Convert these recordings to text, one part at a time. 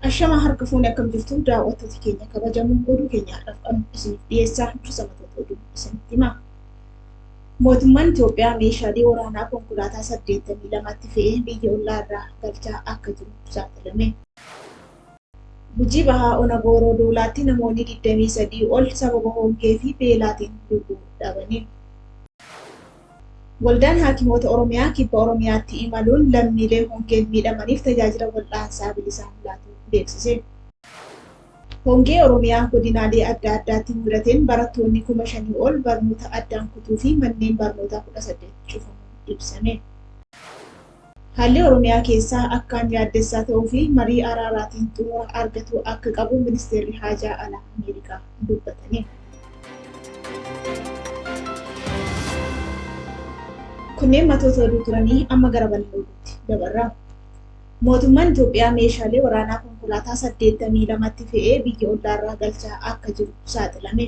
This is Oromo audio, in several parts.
Ashama harka fuunee akkam jirtu daawwattoota keenya kabajamuun oduu keenyaadhaaf isiniif dhiyeessaa dursa matoota oduu isinitti hima. Mootummaan Itoophiyaa meeshaalee waraanaa konkolaataa 82tti fe'ee biyya ollaa irraa galchaa akka jiru saaxilame. Gujii Bahaa Ona Gooroo Doolaatti namoonni 23 ol sababa hongee fi beelaatiin lubbuu dhabaniiru. Waldaan Hakiimota Oromiyaa kibba Oromiyaatti imaluun lammiilee hongeen miidhamaniif tajaajila wal'aansaa bilisaan laatu beeksise. Hongee Oromiyaa godinaalee adda addaatti mudateen barattoonni 5,000 ol barnoota addaan kutuu fi manneen barnootaa 18 cufamuun ibsame. Haalli Oromiyaa keessaa akkaan yaaddessaa ta'uu fi marii araaraatiin xumura argatu akka qabu ministeerri haajaa alaa Ameerikaa dubbataniiru. Kunneen matoota oduu turanii amma gara bal'ina oduutti dabarra. Mootummaan Itoophiyaa meeshaalee waraanaa konkolaataa 82tti fe'ee biyya ollaa irraa galchaa akka jiru saaxilame.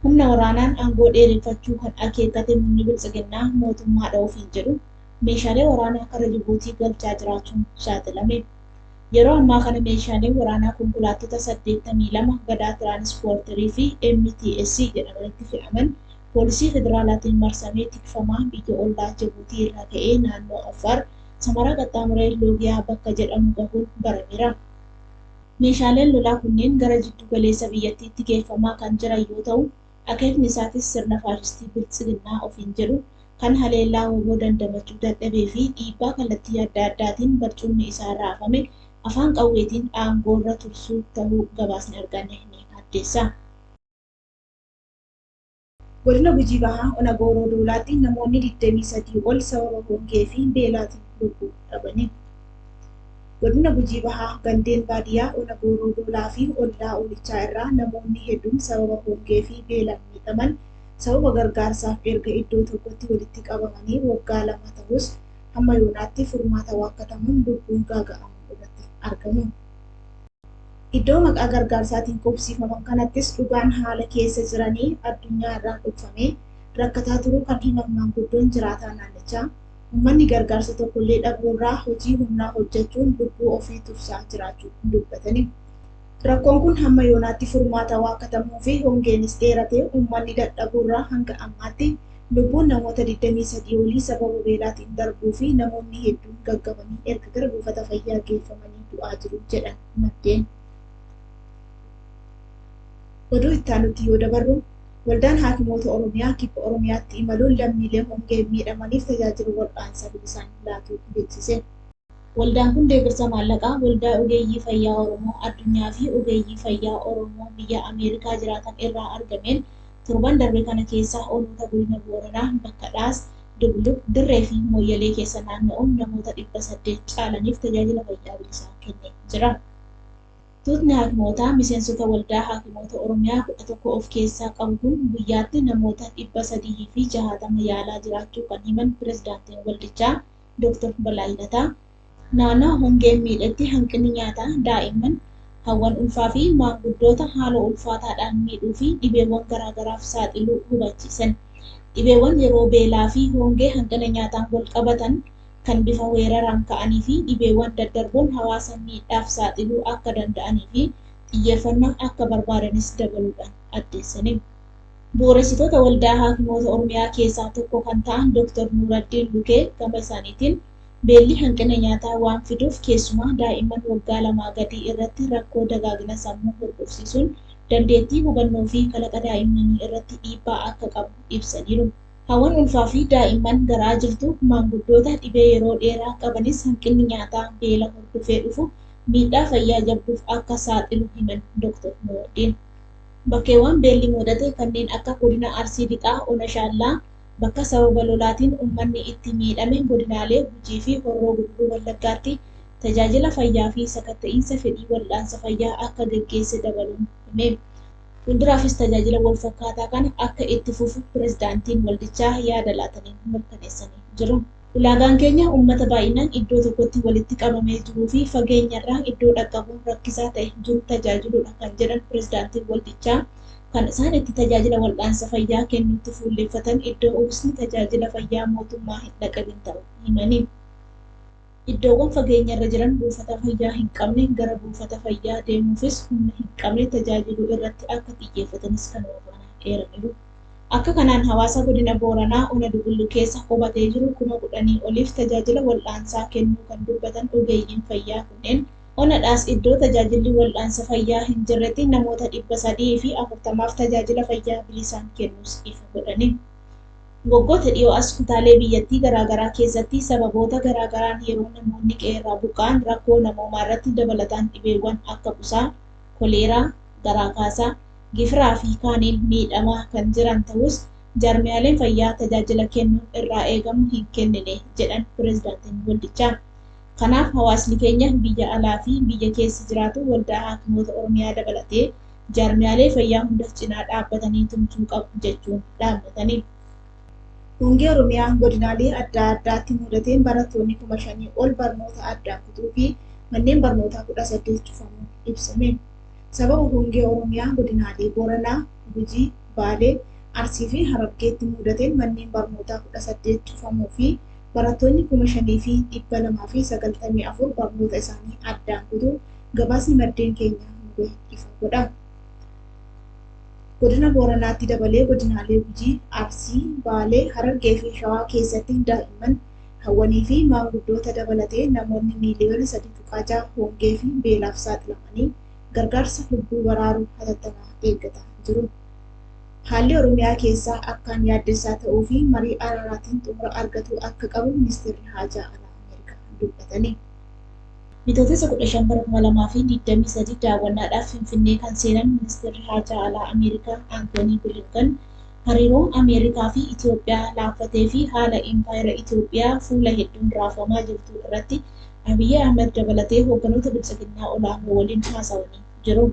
Humna waraanaan aangoo dheereffachuu kan akeekkate humni biltsiginnaa mootummaadha ofiin jedhu meeshaalee waraanaa karaa Jibuutii galchaa jiraachuun saaxilame. Yeroo ammaa kana meeshaaleen waraanaa konkolaattota 82 gadaa tiraanispoorterii fi MTS jedhamanitti fe'aman poolisii federaalaatiin marsamee tikfamaa biyya ollaa Jibuutii irraa ka'ee naannoo Affaar Samaraa qaxxaamuree Loogiyaa bakka jedhamu gahuun barameera. Meeshaaleen lolaa kunneen gara jiddu galeessa biyyattiitti geeffamaa kan jiran yoo ta'u, akeekni isaatis sirna faashistii biltsiginnaa ofiin jedhu kan haleellaa woboo dandamachuu dadhabee fi dhiibbaa kallattii adda addaatiin barcumni isaa raafame afaan qawweetiin aangoo irra tursuu ta'uu gabaasni arganne ni addeessa. Godina Gujii Bahaa Ona Gooroo Doolaatti namoonni 23 ol sababa hongee fi beelaatiin lubbuu dhabaniiru. Godina Gujii Bahaa gandeen baadiyyaa Ona Gooroo Doolaa fi ollaa Oolichaa irraa namoonni hedduun sababa hongee fi beelaan miidhaman sababa gargaarsaaf erga iddoo tokkotti walitti qabamanii waggaa 2 ta'us hamma yoonaatti furmaata waakkatamuun lubbuun gaaga'amuun irratti argamu. Iddoo maqaa gargaarsaatiin qubsiifaman kanattis dhugaan haala keessa jiranii addunyaa irraa dhokfamee rakkataa turuu kan himan maanguddoon jiraataa naannichaa uummanni gargaarsa tokkollee dhabuurraa hojii humnaa hojjechuun lubbuu ofii tursaa jiraachuu dubbatani. Rakkoon kun hamma yoonaatti furmaata waakkatamuu fi hongeenis dheeratee uummanni dadhabuurraa hanga ammaatti lubbuun namoota 23 olii sababa beelaatiin darbuu fi namoonni hedduun gaggabanii erga gara buufata fayyaa geeffamanii du'aa jiru jedhan maddeen. Oduu itti aanutti yoo dabarru, Waldaan Hakiimota Oromiyaa kibba Oromiyaatti imaluun lammiilee hongeen miidhamaniif tajaajila wal'aansaa bilisaan laatu beeksise. Waldaan kun deeggarsa maallaqaa waldaa ogeeyyii fayyaa Oromoo addunyaa fi ogeeyyii fayyaa Oromoo biyya Ameerikaa jiraatan irraa argameen torban darbe kana keessa oolota godina Booranaa bakka Dhaas, Dubluk, Dirree fi Mooyyalee keessa naanna'uun namoota 800 caalaniif tajaajila fayyaa bilisaa kennee jira. Tuutni Hakiimotaa miseensota waldaa Hakiimota Oromiyaa 11 of keessaa qabu kun guyyaatti namoota 360 yaalaa jiraachuu kan himan pirezidaantiin waldichaa Dr. Balaayiinataa naannoo hongeen miidhetti hanqinni nyaataa daa'imman, hawwan ulfaa fi maanguddoota haala ulfaataadhaan miidhuu fi dhibeewwan garaagaraaf saaxiluu hubachiisan. Dhibeewwan yeroo beelaa fi hongee hanqina nyaataan wal qabatan kan bifa weeraraan ka'anii fi dhibeewwan daddarboon hawaasa miidhaaf saaxiluu akka danda'anii fi xiyyeeffannaa akka barbaadanis dabaluudhaan addeessaniiru. Bu'uureessitoota waldaa Hakiimota Oromiyaa keessaa tokko kan ta'an Dr. Nuuraddiin Lukee gama isaaniitiin beelli hanqina nyaataa waan fiduuf keessumaa daa'imman waggaa 2 gadii irratti rakkoo dagaagina sammuu hordofsiisuun dandeettii hubannoo fi kalaqa daa'immanii irratti dhiibbaa akka qabu ibsaniiru. Hawwan ulfaa fi daa'imman garaa jirtu maanguddoota dhibee yeroo dheeraa qabanis hanqinni nyaataa beela hordofee dhufu miidhaa fayyaa jabduuf akka saaxilu himan Dr. Nuuraddiin. Bakkeewwan beelli mudate kanneen akka godina Arsii Lixaa Ona Shaallaa bakka sababa lolaatiin uummanni itti miidhame godinaalee Gujii fi Horroo Guduruu Wallaggaatti tajaajila fayyaa fi sakatta'iinsa fedhii wal'aansa fayyaa akka gaggeesse dabaluun hime. Fuulduraafis tajaajila wal fakkaataa kana akka itti fufu pirezidaantiin waldichaa yaada laataniin mirkaneessanii jiru. Ulaagaan keenya uummata baay'inaan iddoo tokkotti walitti qabamee jiruu fi fageenyarraa iddoo dhaqqabuun rakkisaa ta'e jiru tajaajiluudha kan jedhan pirezidaantiin waldichaa kan isaan itti tajaajila wal'aansa fayyaa kennuutti fuulleffatan iddoo oomishni tajaajila fayyaa mootummaa hin dhaqqabin ta'uu himaniiru. Iddoowwan fageenyarra jiran buufata fayyaa hin qabne gara buufata fayyaa deemuufis humna hin qabne tajaajiluu irratti akka xiyyeeffatanis kan eeraniiru. Akka kanaan hawaasa godina Booranaa Ona Dugulluu keessa qubatee jiru 10,000 oliif tajaajila wal'aansaa kennuu kan dubbatan ogeeyyiin fayyaa kunneen onadhaas iddoo tajaajilli wal'aansa fayyaa hin jirretti namoota 340 tajaajila fayyaa bilisaan kennuus ifa godhani. Waggoota dhiyoo as kutaalee biyyattii garaagaraa keessatti sababoota garaagaraan yeroo namoonni qe'ee buqqa'an rakkoo namoomaa irratti dabalataan dhibeewwan akka busaa, koleeraa, garaa kaasaa, gifiraa fi kaaniin miidhamaa kan jiran ta'us jaarmiyaaleen fayyaa tajaajila kennuun irraa eegamu hin kennine jedhan pireezidaantiin waldichaa. Kanaaf hawaasni keenya biyya alaa fi biyya keessa jiraatu waldaa haakimoota Oromiyaa dabalatee jaarmiyaalee fayyaa hunda cinaa dhaabbatanii tumsuu qabu jechuun dhaammatanii. Hongee Oromiyaa godinaalee adda addaatti mudateen barattoonni 5,000 ol barnoota addaan kutuu fi manneen barnootaa 18 cufamuun ibsame. Sababa hongee Oromiyaa godinaalee Booranaa, Gujii, Baalee, Arsii fi Harargeetti mudateen manneen barnootaa 18 cufamuu fi barattoonni 5,294 barnoota isaanii addaan kutuu gabaasni maddeen keenyaa ifa godha. Godina Booranaatti dabalee godinaalee Gujii, Arsii, Baalee, Harargee fi Shawaa keessatti daa'imman, hawwanii fi maanguddoota dabalatee namoonni miiliyoona 3.6 hongee fi beelaaf saaxilamanii gargaarsa lubbuu baraaruu hatattamaa eeggataa jiru. Haalli Oromiyaa keessaa akkaan yaaddessaa ta'uu fi marii araaraatiin xumura argatu akka qabu ministeerri haajaa alaa Ameerikaa dubbatanii. Bitootessa 15/2023 daawwannaadhaaf Finfinnee kan seenan ministeerri haajaa alaa Ameerikaa Antoonii Bilinkan hariiroon Ameerikaa fi Itoophiyaa laaffatee fi haala impaayera Itoophiyaa fuula hedduun raafamaa jirtu irratti Abiyyi Ahmed dabalatee hogganoota bilchaginaa olaanoo waliin haasawanii jiru.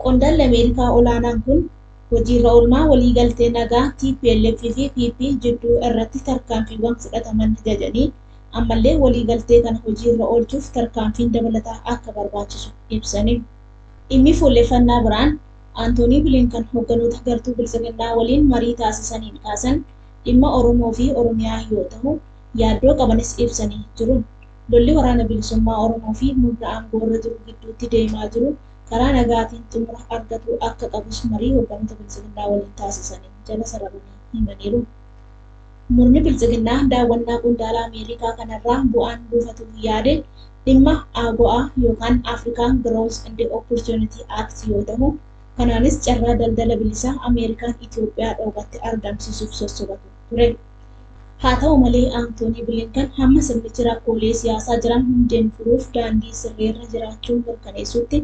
Qondaalli Ameerikaa olaanaan kun hojiirra oolmaa waliigaltee nagaa TPLF fi PP jidduu irratti tarkaanfiiwwan fudhataman jajanii ammallee waliigaltee kana hojiirra oolchuuf tarkaanfiin dabalataa akka barbaachisu ibsanii. Dhimmi fuulleffannaa biraan Antoonii Bilinkan hogganoota gartuu bilchaginaa waliin marii taasisaniin kaasan dhimma Oromoo fi Oromiyaa yoo ta'u yaaddoo qabanis ibsanii jiru. Lolli waraana bilisummaa Oromoo fi murna aangoo irra jiru gidduutti deemaa jiru karaa nagaatiin xumura argatu akka qabus marii hogganoota bilchaginaa waliin taasisaniin jala sararanii himaniiru. Murni bilchaginaa daawwannaa qondaalaa Ameerikaa kanarraa bu'aan buufatuuf yaade dhimma AGOA yookaan African Growth and Opportunity Act yoo ta'u kanaanis carraa daldala bilisaa Ameerikaan Itoophiyaa dhoobatti argamsiisuuf sossobatu ture. Haa ta'u malee Antoonii Bilinkan hamma sirnichi rakkoolee siyaasaa jiran hundeen furuuf daandii sirreerra jiraachuu mirkaneessuutti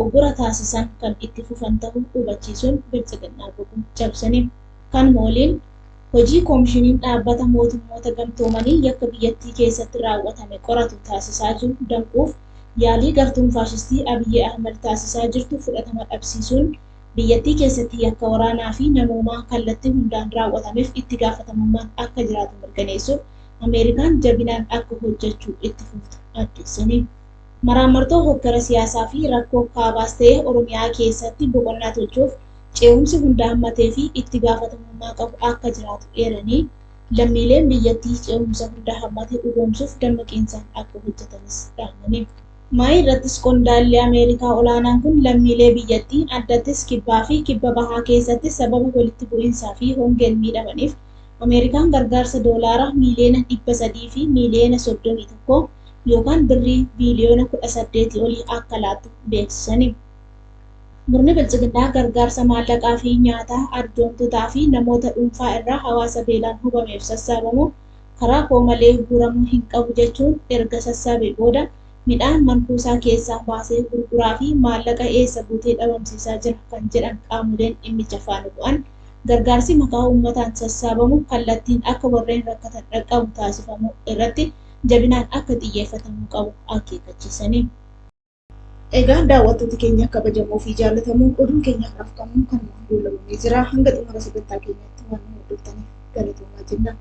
uggura taasisan kan itti fufan ta'uu hubachiisuun bilchaginaa boquu cabsanii. Kanuma waliin hojii koomishiniin dhaabbata mootummoota gamtoomanii yakka biyyattii keessatti raawwatame qoratu taasisaa jiru danquuf yaalii gartuun faashistii Abiyyi Ahmed taasisaa jirtu fudhatama dhabsiisuun biyyattii keessatti yakka waraanaa fi namoomaa kallattii hundaan raawwatameef itti gaafatamummaan akka jiraatu mirkaneessuuf Ameerikaan jabinaan akka hojjechuu itti fuftu addeessanii. Maraamartoo hoggara siyaasaa fi rakkoo kaabaas ta'e Oromiyaa keessatti boqonnaa tolchuuf ce'umsi hunda hammatee fi itti gaafatamummaa qabu akka jiraatu eeranii lammiileen biyyattii ce'umsa hunda hammatee dhugoomsuuf dammaqiinsaan akka hojjetanis dhaamaniiru. Maayii irrattis qondaalli Ameerikaa olaanaan kun lammiilee biyyattii addattis kibbaa fi kibba bahaa keessatti sababa walitti bu'iinsaa fi hongeen miidhamaniif Ameerikaan gargaarsa doolaara miiliyoona 300 fi miiliyoona 31 yookaan birrii biiliyoona 18 olii akka laattu beeksisanii. Murni bilchaginaa gargaarsa maallaqaa fi nyaataa arjoomtotaa fi namoota dhuunfaa irraa hawaasa beelaan hubameef sassaabamu karaa koo malee guuramuu hin qabu jechuun erga sassaabee booda midhaan mankuusaa keessaa baasee gurguraa fi maallaqa eessa buutee dhabamsiisaa jira kan jedhan qaamoleen dhimmicha faana bu'an gargaarsi maqaa uummataan sassaabamu kallattiin akka warreen rakkatan dhaqqabu taasifamu irratti jabinaan akka xiyyeeffatamuu qabu akeekkachiisanii. Egaan daawwattoota keenya kabajamoo fi jaallatamoo oduun keenya kanaaf qabu kanumaan goolabamee jira. Hanga xumura sagantaa keenyaatti waan nu hordoftaniif galatoomaa jenna.